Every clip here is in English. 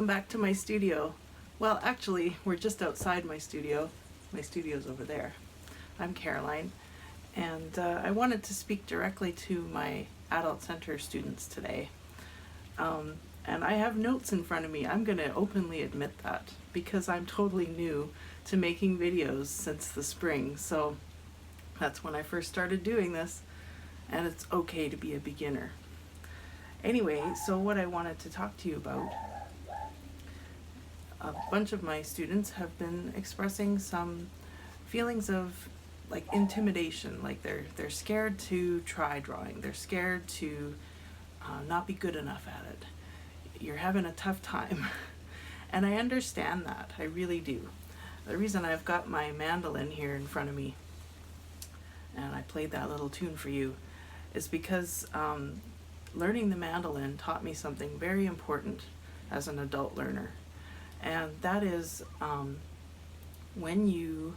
Welcome back to my studio. Well, actually, we're just outside my studio. My studio's over there. I'm Caroline, and I wanted to speak directly to my Adult Center students today. And I have notes in front of me. I'm going to openly admit that because I'm totally new to making videos since the spring. So that's when I first started doing this, and it's okay to be a beginner. Anyway, so what I wanted to talk to you about, a bunch of my students have been expressing some feelings of like intimidation, like they're scared to try drawing, they're scared to not be good enough at it. You're having a tough time. And I understand that, I really do. The reason I've got my mandolin here in front of me, and I played that little tune for you, is because learning the mandolin taught me something very important as an adult learner. And that is when you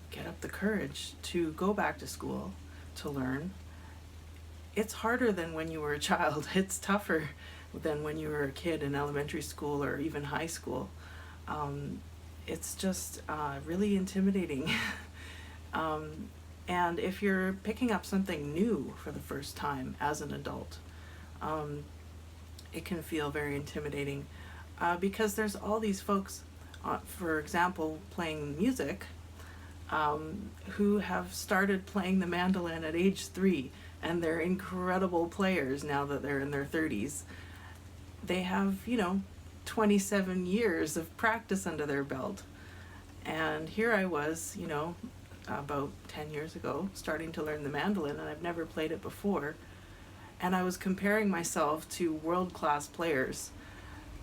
get up the courage to go back to school to learn, it's harder than when you were a child. It's tougher than when you were a kid in elementary school or even high school. It's just really intimidating. And if you're picking up something new for the first time as an adult, it can feel very intimidating because there's all these folks, for example, playing music, who have started playing the mandolin at age 3, and they're incredible players now that they're in their 30s. They have, 27 years of practice under their belt. And here I was, about 10 years ago, starting to learn the mandolin, and I've never played it before. And I was comparing myself to world-class players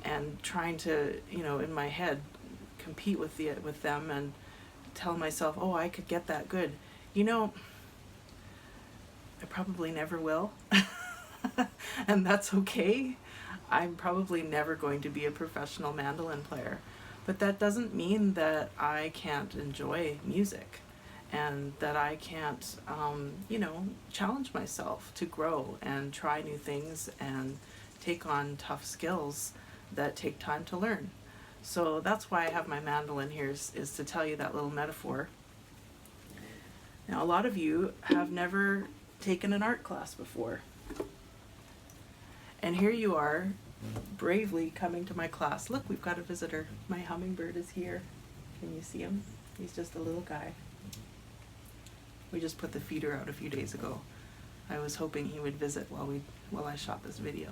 and trying to, in my head, compete with them and tell myself, oh, I could get that good. I probably never will. And that's okay. I'm probably never going to be a professional mandolin player. But that doesn't mean that I can't enjoy music and that I can't, challenge myself to grow and try new things and take on tough skills that take time to learn. So that's why I have my mandolin here, is to tell you that little metaphor. Now, a lot of you have never taken an art class before. And here you are, bravely coming to my class. Look, we've got a visitor. My hummingbird is here. Can you see him? He's just a little guy. We just put the feeder out a few days ago. I was hoping he would visit while I shot this video.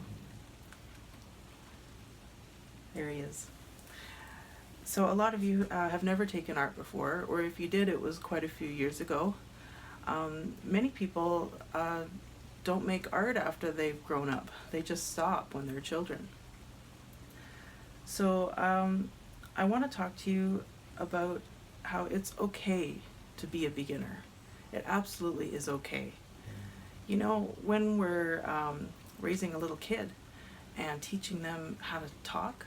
There he is. So a lot of you have never taken art before, or if you did, it was quite a few years ago. Many people don't make art after they've grown up. They just stop when they're children. So I want to talk to you about how it's okay to be a beginner. It absolutely is okay. When we're raising a little kid and teaching them how to talk,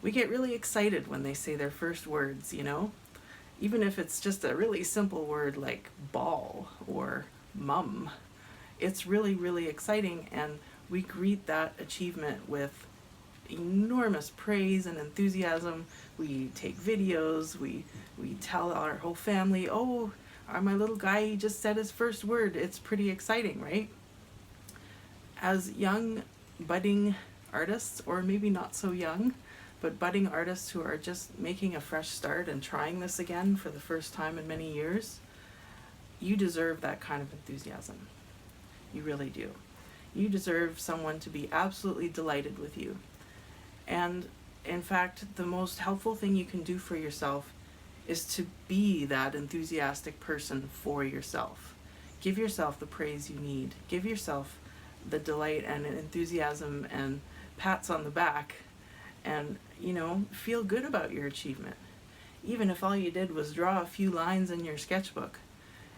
we get really excited when they say their first words, even if it's just a really simple word like ball or mum. It's really, really exciting, and we greet that achievement with enormous praise and enthusiasm. We take videos, we tell our whole family, oh, my little guy, he just said his first word. It's pretty exciting, right? As young, budding artists, or maybe not so young, but budding artists who are just making a fresh start and trying this again for the first time in many years, you deserve that kind of enthusiasm. You really do. You deserve someone to be absolutely delighted with you. And in fact, the most helpful thing you can do for yourself is to be that enthusiastic person for yourself. Give yourself the praise you need. Give yourself the delight and enthusiasm and pats on the back, and feel good about your achievement. Even if all you did was draw a few lines in your sketchbook,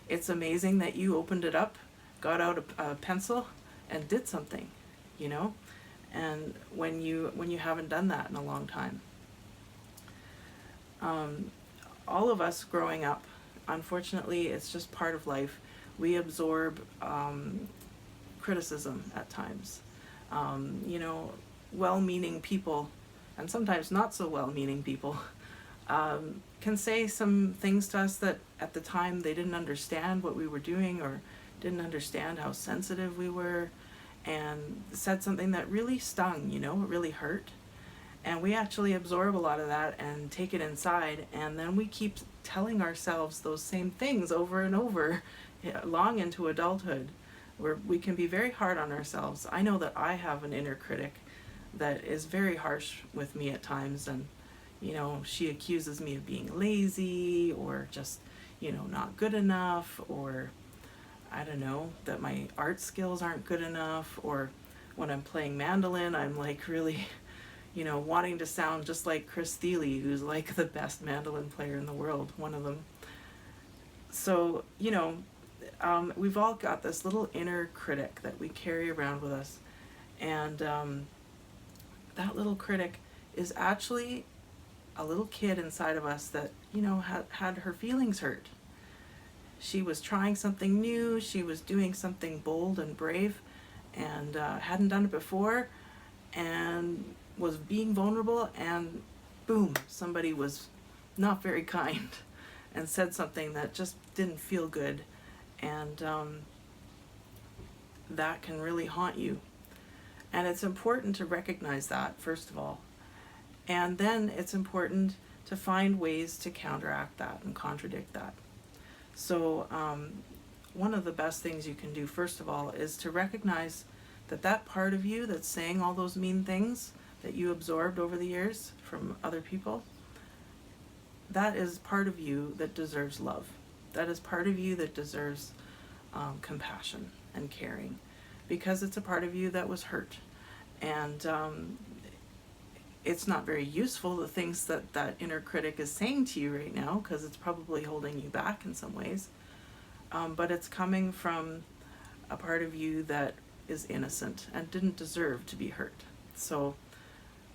it's amazing that you opened it up, got out a pencil, and did something, and when you haven't done that in a long time. All of us growing up, unfortunately, it's just part of life. We absorb criticism at times. Well-meaning people and sometimes not so well-meaning people, can say some things to us that at the time they didn't understand what we were doing, or didn't understand how sensitive we were, and said something that really stung, it really hurt. And we actually absorb a lot of that and take it inside, and then we keep telling ourselves those same things over and over, long into adulthood, where we can be very hard on ourselves. I know that I have an inner critic that is very harsh with me at times, and she accuses me of being lazy, or just not good enough, or I don't know, that my art skills aren't good enough, or when I'm playing mandolin, I'm like really wanting to sound just like Chris Thiele, who's like the best mandolin player in the world, one of them. So, we've all got this little inner critic that we carry around with us. And that little critic is actually a little kid inside of us that, had her feelings hurt. She was trying something new, she was doing something bold and brave, and hadn't done it before, and was being vulnerable, and boom, somebody was not very kind and said something that just didn't feel good, and that can really haunt you. And it's important to recognize that, first of all, and then it's important to find ways to counteract that and contradict that. So one of the best things you can do, first of all, is to recognize that part of you that's saying all those mean things that you absorbed over the years from other people, that is part of you that deserves love. That is part of you that deserves compassion and caring, because it's a part of you that was hurt. And it's not very useful, the things that inner critic is saying to you right now, because it's probably holding you back in some ways. But it's coming from a part of you that is innocent and didn't deserve to be hurt. So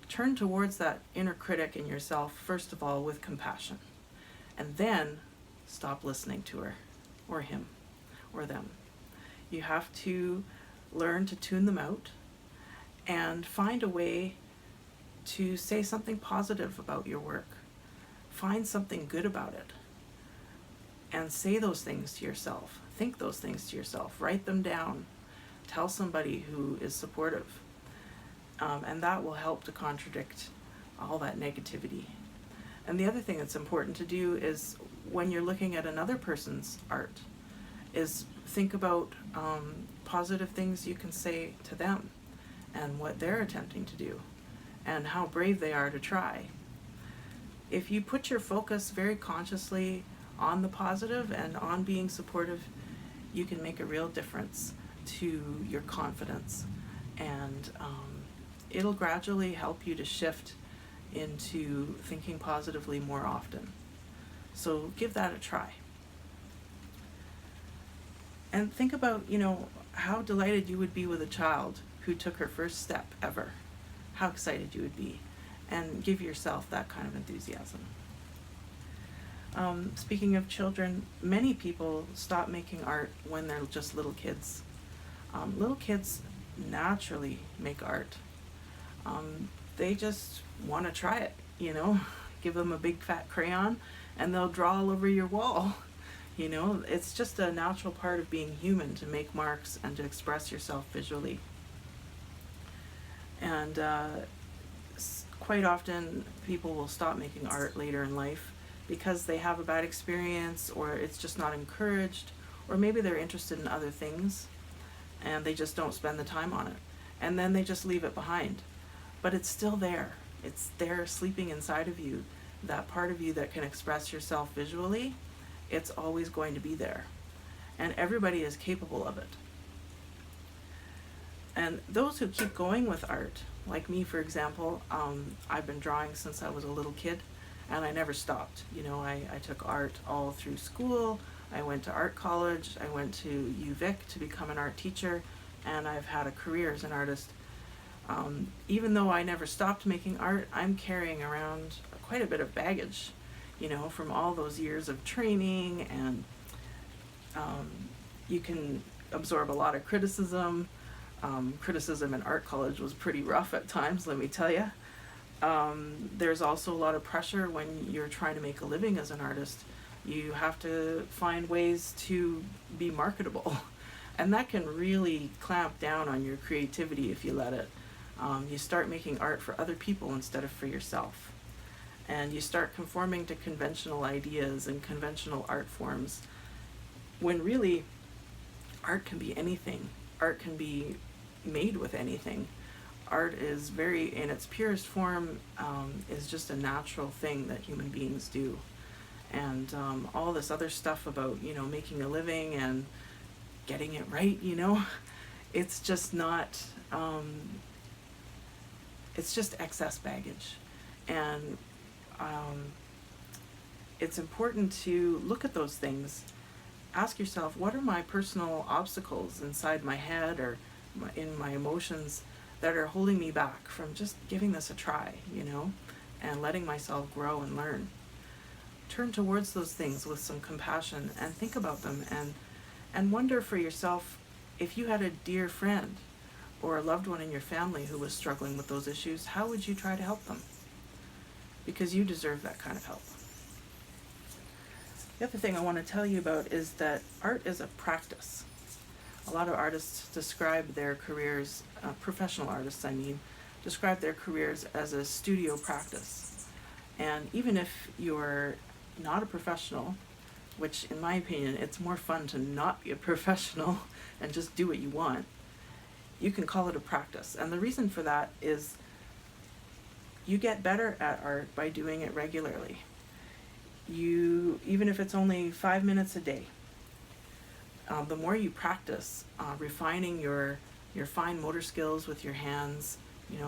turn towards that inner critic in yourself, first of all, with compassion. And then stop listening to her, or him, or them. You have to learn to tune them out and find a way to say something positive about your work. Find something good about it. And say those things to yourself. Think those things to yourself. Write them down. Tell somebody who is supportive. And that will help to contradict all that negativity. And the other thing that's important to do is, when you're looking at another person's art, is think about positive things you can say to them, and what they're attempting to do, and how brave they are to try. If you put your focus very consciously on the positive and on being supportive, you can make a real difference to your confidence, and it'll gradually help you to shift into thinking positively more often. So give that a try. And think about, how delighted you would be with a child who took her first step ever. How excited you would be. And give yourself that kind of enthusiasm. Speaking of children, many people stop making art when they're just little kids. Little kids naturally make art. They just want to try it, Give them a big fat crayon and they'll draw all over your wall. It's just a natural part of being human to make marks and to express yourself visually. And quite often people will stop making art later in life because they have a bad experience, or it's just not encouraged, or maybe they're interested in other things and they just don't spend the time on it. And then they just leave it behind. But it's still there. It's there sleeping inside of you. That part of you that can express yourself visually, it's always going to be there. And everybody is capable of it. And those who keep going with art, like me, for example, I've been drawing since I was a little kid, and I never stopped. I took art all through school. I went to art college. I went to UVic to become an art teacher, and I've had a career as an artist. Even though I never stopped making art, I'm carrying around quite a bit of baggage, from all those years of training, and you can absorb a lot of criticism. Criticism in art college was pretty rough at times, let me tell you. There's also a lot of pressure when you're trying to make a living as an artist. You have to find ways to be marketable. And that can really clamp down on your creativity if you let it. You start making art for other people instead of for yourself. And you start conforming to conventional ideas and conventional art forms, when really art can be anything. Art can be made with anything. Art is very, in its purest form, is just a natural thing that human beings do. And all this other stuff about, making a living and getting it right, it's just not, it's just excess baggage. And it's important to look at those things. Ask yourself, what are my personal obstacles inside my head or in my emotions that are holding me back from just giving this a try, and letting myself grow and learn. Turn towards those things with some compassion and think about them, and wonder for yourself, if you had a dear friend or a loved one in your family who was struggling with those issues, how would you try to help them? Because you deserve that kind of help. The other thing I want to tell you about is that art is a practice. A lot of artists describe their careers, professional artists describe their careers as a studio practice. And even if you're not a professional, which in my opinion, it's more fun to not be a professional and just do what you want, you can call it a practice. And the reason for that is you get better at art by doing it regularly. Even if it's only 5 minutes a day, the more you practice refining your fine motor skills with your hands,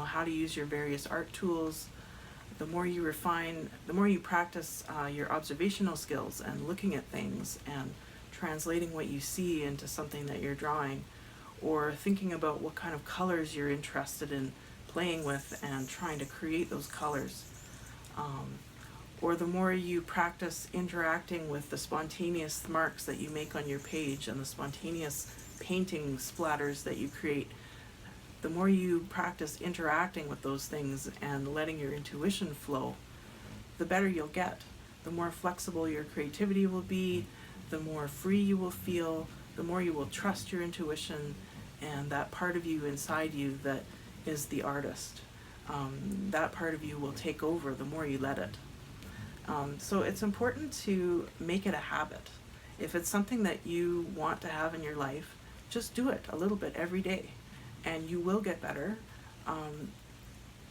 how to use your various art tools, the more you practice your observational skills and looking at things and translating what you see into something that you're drawing, or thinking about what kind of colors you're interested in playing with and trying to create those colors. Or the more you practice interacting with the spontaneous marks that you make on your page and the spontaneous painting splatters that you create, the more you practice interacting with those things and letting your intuition flow, the better you'll get. The more flexible your creativity will be, the more free you will feel, the more you will trust your intuition and that part of you inside you that is the artist. That part of you will take over the more you let it. So it's important to make it a habit. If it's something that you want to have in your life, just do it a little bit every day, and you will get better.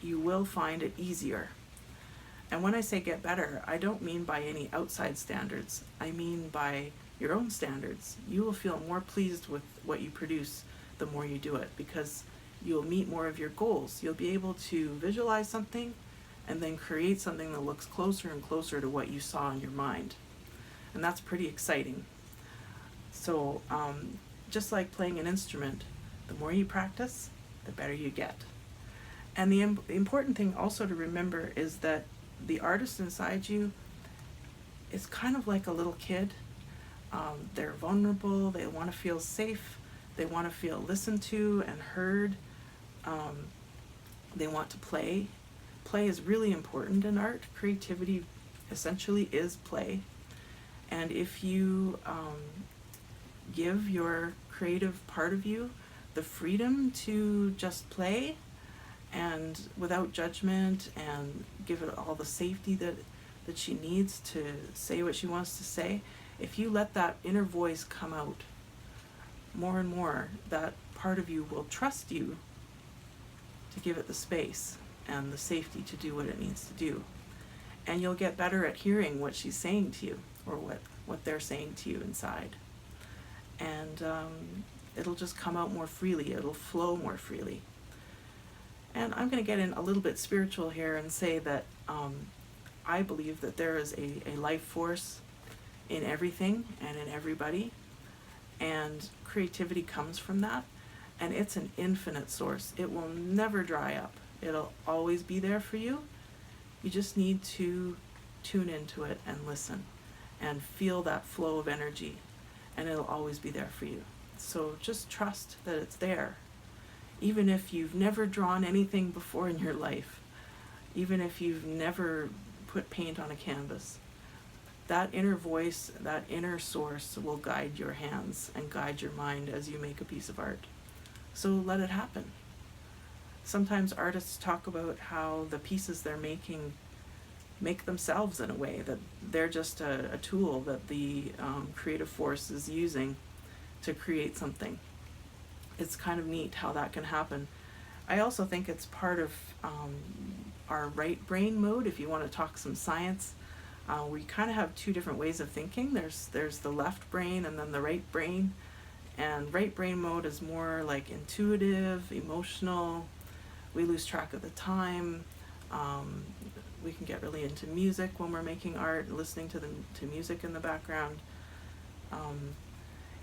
You will find it easier. And when I say get better, I don't mean by any outside standards. I mean by your own standards. You will feel more pleased with what you produce the more you do it, because you'll meet more of your goals. You'll be able to visualize something and then create something that looks closer and closer to what you saw in your mind. And that's pretty exciting. So just like playing an instrument, the more you practice, the better you get. And the important thing also to remember is that the artist inside you is kind of like a little kid. They're vulnerable, they want to feel safe, they want to feel listened to and heard. They want to play. Play is really important in art. Creativity essentially is play. And if you give your creative part of you the freedom to just play and without judgment, and give it all the safety that she needs to say what she wants to say, if you let that inner voice come out more and more, that part of you will trust you to give it the space and the safety to do what it needs to do. And you'll get better at hearing what she's saying to you, or what they're saying to you inside. And it'll just come out more freely, it'll flow more freely. And I'm going to get in a little bit spiritual here and say that I believe that there is a life force in everything and in everybody, and creativity comes from that, and it's an infinite source. It will never dry up. It'll always be there for you. You just need to tune into it and listen and feel that flow of energy, and it'll always be there for you. So just trust that it's there. Even if you've never drawn anything before in your life, even if you've never put paint on a canvas. That inner voice, that inner source will guide your hands and guide your mind as you make a piece of art. So let it happen. Sometimes artists talk about how the pieces they're making make themselves in a way, that they're just a tool that the creative force is using to create something. It's kind of neat how that can happen. I also think it's part of our right brain mode. If you want to talk some science, we kind of have two different ways of thinking. There's the left brain and then the right brain. And right brain mode is more like intuitive, emotional. We lose track of the time. We can get really into music when we're making art, listening to music in the background.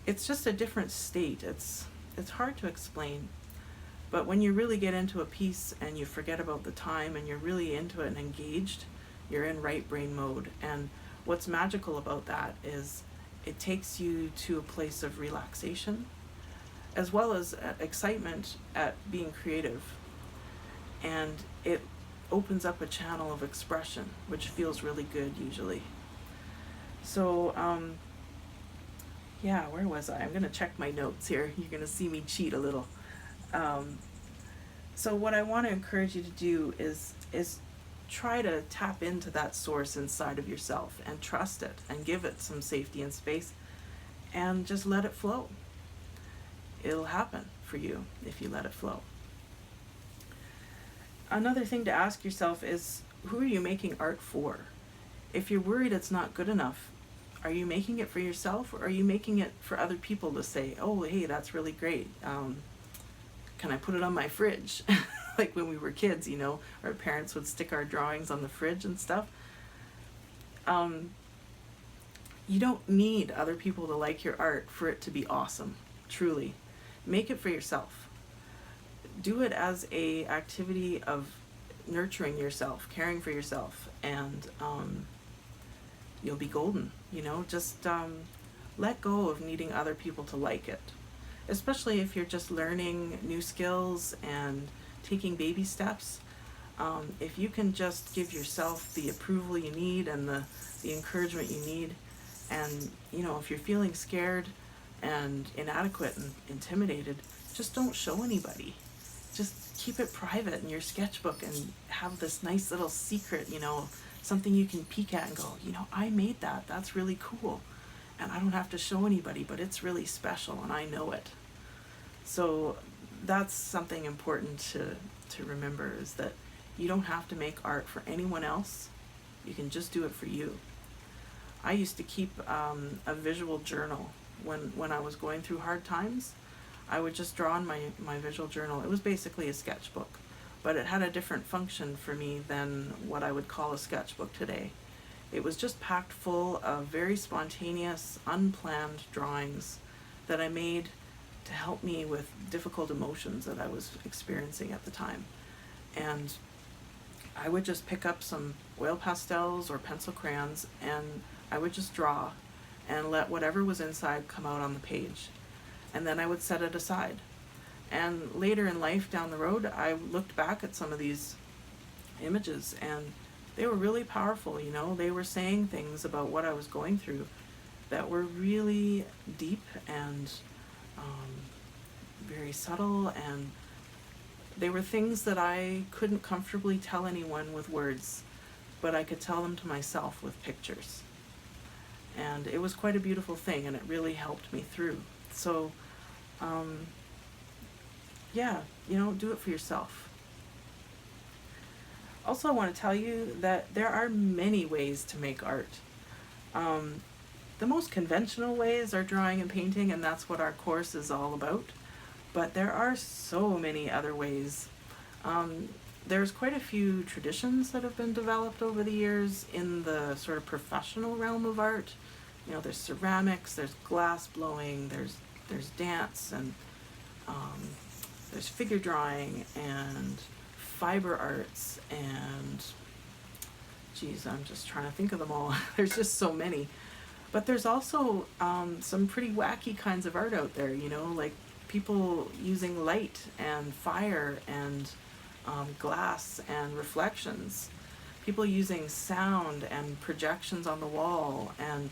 It's just a different state. It's hard to explain. But when you really get into a piece and you forget about the time and you're really into it and engaged, you're in right brain mode. And what's magical about that is it takes you to a place of relaxation as well as excitement at being creative. And it opens up a channel of expression, which feels really good usually. So, yeah, where was I? I'm going to check my notes here. You're going to see me cheat a little. So what I want to encourage you to do is try to tap into that source inside of yourself and trust it and give it some safety and space and just let it flow. It'll happen for you if you let it flow. Another thing to ask yourself is, who are you making art for? If you're worried it's not good enough, are you making it for yourself, or are you making it for other people to say, oh, hey, that's really great. Can I put it on my fridge? Like when we were kids, you know, our parents would stick our drawings on the fridge and stuff. You don't need other people to like your art for it to be awesome, truly. Make it for yourself. Do it as a activity of nurturing yourself, caring for yourself, and you'll be golden, you know. Just let go of needing other people to like it, especially if you're just learning new skills and taking baby steps. If you can just give yourself the approval you need and the encouragement you need, and you know, if you're feeling scared and inadequate and intimidated, just don't show anybody. Just keep it private in your sketchbook and have this nice little secret, you know, something you can peek at and go, you know, I made that. That's really cool. And I don't have to show anybody, but it's really special and I know it. So that's something important to remember, is that you don't have to make art for anyone else. You can just do it for you. I used to keep a visual journal when I was going through hard times. I would just draw in my visual journal. It was basically a sketchbook, but it had a different function for me than what I would call a sketchbook today. It was just packed full of very spontaneous, unplanned drawings that I made to help me with difficult emotions that I was experiencing at the time. And I would just pick up some oil pastels or pencil crayons and I would just draw and let whatever was inside come out on the page. And then I would set it aside. And later in life, down the road, I looked back at some of these images and they were really powerful, you know. They were saying things about what I was going through that were really deep and very subtle, and they were things that I couldn't comfortably tell anyone with words, but I could tell them to myself with pictures. And it was quite a beautiful thing, and it really helped me through. So, yeah, you know, do it for yourself. Also, I want to tell you that there are many ways to make art. The most conventional ways are drawing and painting, and that's what our course is all about. But there are so many other ways. There's quite a few traditions that have been developed over the years in the sort of professional realm of art. You know, there's ceramics, there's glass blowing, there's dance, and there's figure drawing and fiber arts, and geez, I'm just trying to think of them all. There's just so many. But there's also some pretty wacky kinds of art out there, you know, like people using light and fire and glass and reflections, people using sound and projections on the wall, and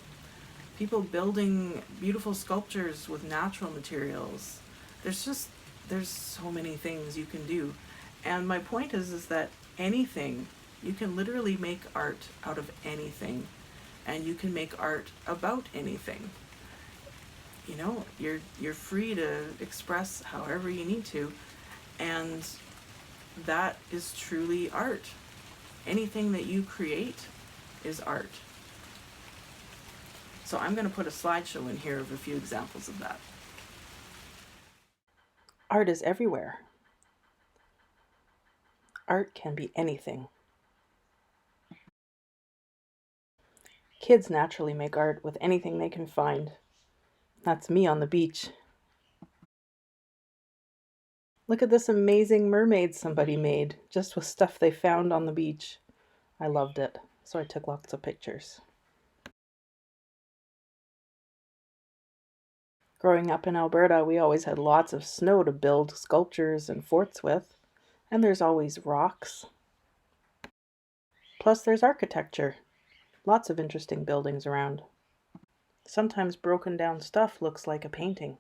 people building beautiful sculptures with natural materials. There's just, there's so many things you can do. And my point is that anything, you can literally make art out of anything, and you can make art about anything. You know, you're free to express however you need to, and that is truly art. Anything that you create is art. So I'm going to put a slideshow in here of a few examples of that. Art is everywhere. Art can be anything. Kids naturally make art with anything they can find. That's me on the beach. Look at this amazing mermaid somebody made just with stuff they found on the beach. I loved it, so I took lots of pictures. Growing up in Alberta, we always had lots of snow to build sculptures and forts with, and there's always rocks. Plus there's architecture. Lots of interesting buildings around. Sometimes broken down stuff looks like a painting.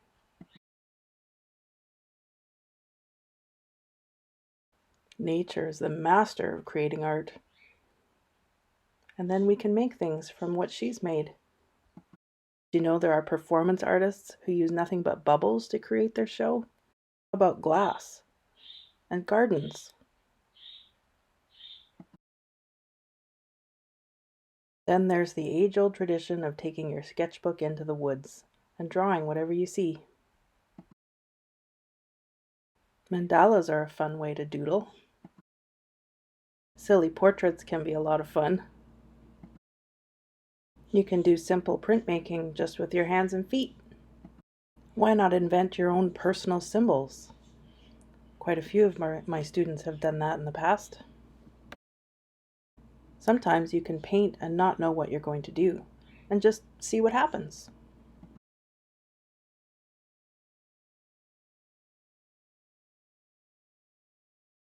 Nature is the master of creating art. And then we can make things from what she's made. Do you know there are performance artists who use nothing but bubbles to create their show? How about glass and gardens? Then there's the age-old tradition of taking your sketchbook into the woods and drawing whatever you see. Mandalas are a fun way to doodle. Silly portraits can be a lot of fun. You can do simple printmaking just with your hands and feet. Why not invent your own personal symbols? Quite a few of my students have done that in the past. Sometimes you can paint and not know what you're going to do, and just see what happens.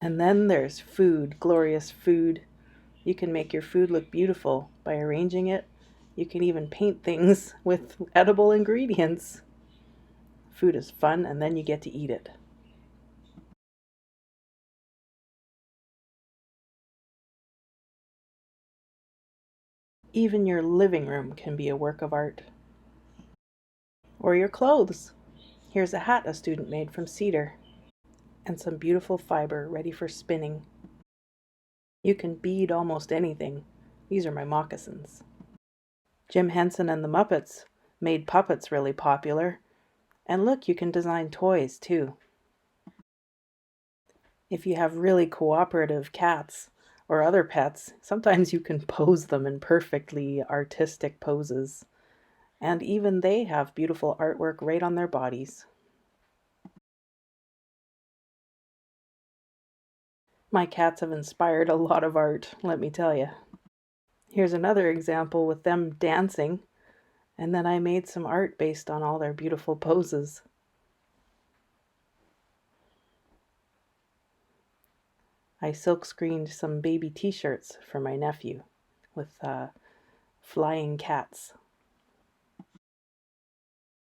And then there's food, glorious food. You can make your food look beautiful by arranging it. You can even paint things with edible ingredients. Food is fun, and then you get to eat it. Even your living room can be a work of art. Or your clothes. Here's a hat a student made from cedar, and some beautiful fiber ready for spinning. You can bead almost anything. These are my moccasins. Jim Henson and the Muppets made puppets really popular. And look, you can design toys too. If you have really cooperative cats or other pets, sometimes you can pose them in perfectly artistic poses. And even they have beautiful artwork right on their bodies. My cats have inspired a lot of art, let me tell you. Here's another example with them dancing, and then I made some art based on all their beautiful poses. I silkscreened some baby t-shirts for my nephew with flying cats.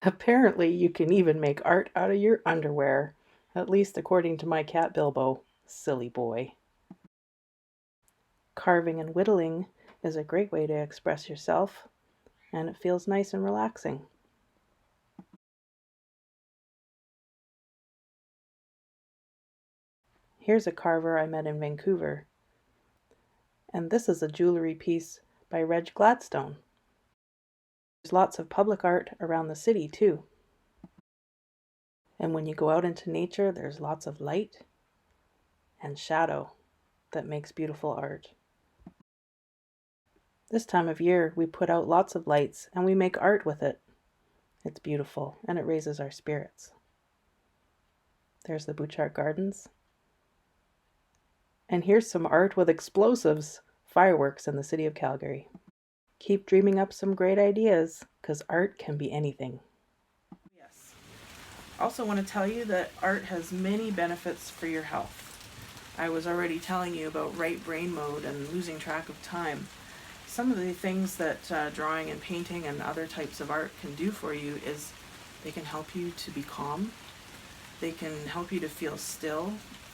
Apparently you can even make art out of your underwear, at least according to my cat Bilbo. Silly boy. Carving and whittling is a great way to express yourself, and it feels nice and relaxing. Here's a carver I met in Vancouver, and this is a jewelry piece by Reg Gladstone. There's lots of public art around the city too. And when you go out into nature, there's lots of light and shadow that makes beautiful art. This time of year, we put out lots of lights and we make art with it. It's beautiful and it raises our spirits. There's the Butchart Gardens. And here's some art with explosives, fireworks in the city of Calgary. Keep dreaming up some great ideas, because art can be anything. Yes. Also want to tell you that art has many benefits for your health. I was already telling you about right brain mode and losing track of time. Some of the things that drawing and painting and other types of art can do for you is they can help you to be calm. They can help you to feel still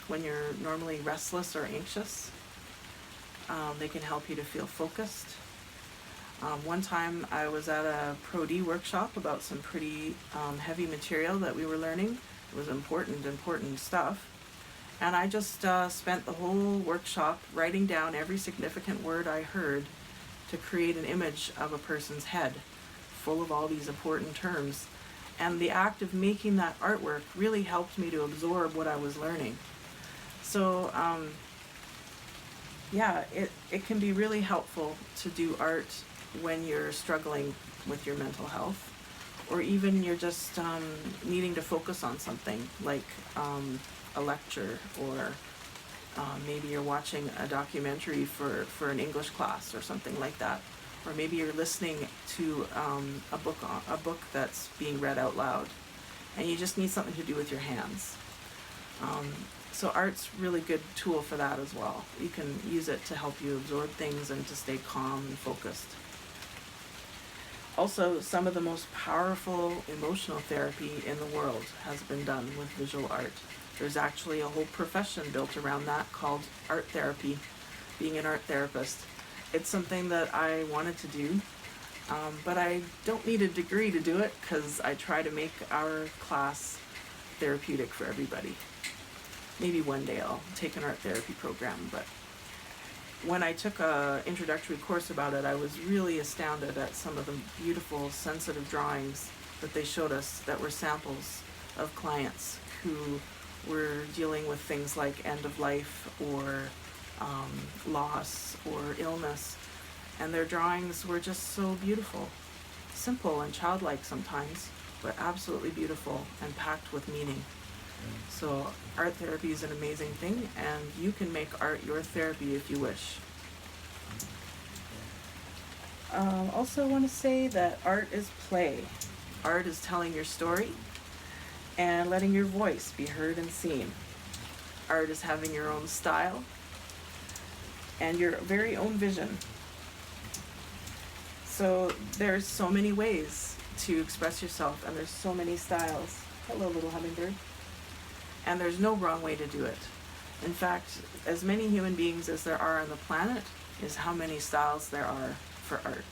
when you're normally restless or anxious. They can help you to feel focused. One time I was at a Pro D workshop about some pretty heavy material that we were learning. It was important stuff. And I just spent the whole workshop writing down every significant word I heard to create an image of a person's head full of all these important terms. And the act of making that artwork really helped me to absorb what I was learning. So yeah, it can be really helpful to do art when you're struggling with your mental health, or even you're just needing to focus on something like a lecture, or maybe you're watching a documentary for an English class or something like that, or maybe you're listening to a book that's being read out loud, and you just need something to do with your hands. So art's really good tool for that as well. You can use it to help you absorb things and to stay calm and focused. Also, some of the most powerful emotional therapy in the world has been done with visual art. There's actually a whole profession built around that called art therapy, being an art therapist. It's something that I wanted to do, but I don't need a degree to do it because I try to make our class therapeutic for everybody. Maybe one day I'll take an art therapy program, but when I took an introductory course about it, I was really astounded at some of the beautiful, sensitive drawings that they showed us that were samples of clients who were dealing with things like end of life or loss or illness. And their drawings were just so beautiful, simple and childlike sometimes, but absolutely beautiful and packed with meaning. So art therapy is an amazing thing, and you can make art your therapy if you wish. Also want to say that art is play. Art is telling your story and letting your voice be heard and seen. Art is having your own style and your very own vision. So there's so many ways to express yourself, and there's so many styles. Hello, little hummingbird. And there's no wrong way to do it. In fact, as many human beings as there are on the planet is how many styles there are for art.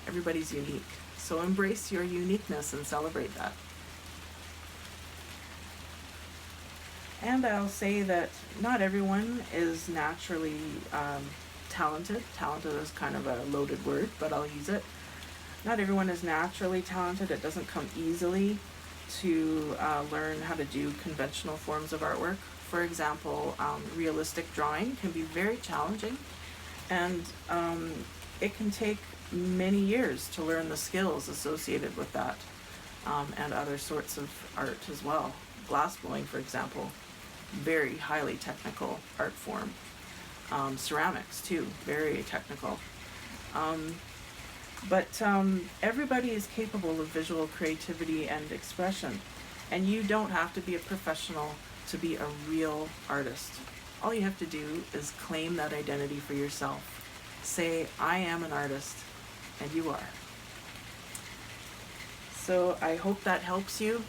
Everybody's unique. So embrace your uniqueness and celebrate that. And I'll say that not everyone is naturally talented. Talented is kind of a loaded word, but I'll use it. Not everyone is naturally talented. It doesn't come easily to learn how to do conventional forms of artwork. For example, realistic drawing can be very challenging, and it can take many years to learn the skills associated with that, and other sorts of art as well. Glassblowing, for example, very highly technical art form. Ceramics too, very technical. But everybody is capable of visual creativity and expression, and you don't have to be a professional to be a real artist. All you have to do is claim that identity for yourself. Say, I am an artist, and you are. So I hope that helps you.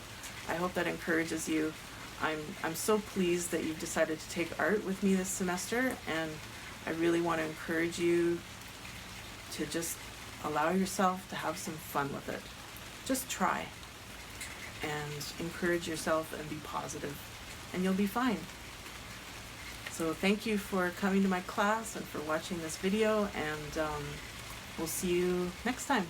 I hope that encourages you. I'm so pleased that you've decided to take art with me this semester, and I really want to encourage you to just allow yourself to have some fun with it. Just try and encourage yourself and be positive, and you'll be fine. So thank you for coming to my class and for watching this video, and we'll see you next time.